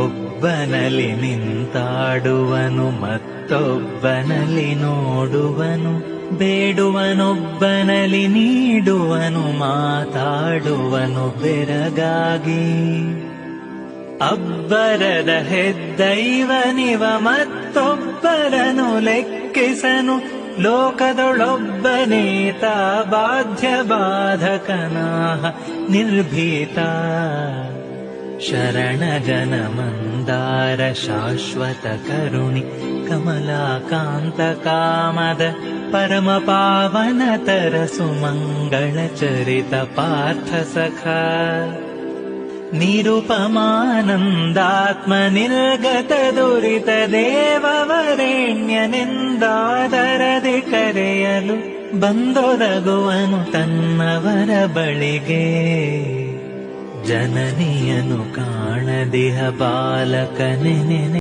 ಒಬ್ಬನಲ್ಲಿ ನಿಂತಾಡುವನು ಮತ್ತೊಬ್ಬನಲ್ಲಿ ನೋಡುವನು, ಬೇಡುವನೊಬ್ಬನಲ್ಲಿ ನೀಡುವನು, ಮಾತಾಡುವನು ಬೆರಗಾಗಿ. ಅಬ್ಬರದ ಹೆದ್ದೈವನಿವ ಮತ್ತೊಬ್ಬರನು ಲೆಕ್ಕಿಸನು, ಲೋಕದೊಳೊಬ್ಬನೇತ ಬಾಧ್ಯ ಬಾಧಕನಾಹ ನಿರ್ಭೀತ. ಶರಣ ಜನ ಮಂದಾರ ಶಾಶ್ವತ ಕರುಣಿ ಕಮಲಾಕಾಂತ ಕಾಮದ ಪರಮ ಪಾವನತರ ಸುಮಂಗಳ ಚರಿತ ಪಾರ್ಥ ಸಖ. ನಿರುಪಮಾನಂದಾತ್ಮ ನಿರ್ಗತ ದುರಿತ ದೇವವರೆಣ್ಯನೆಂದಾದರದೆ ಕರೆಯಲು ಬಂದೊದಗುವನು ತನ್ನವರ ಬಳಿಗೆ. ಜನನಿಯನು ಕಾಣದಿಹ ಬಾಲಕನೆನೆ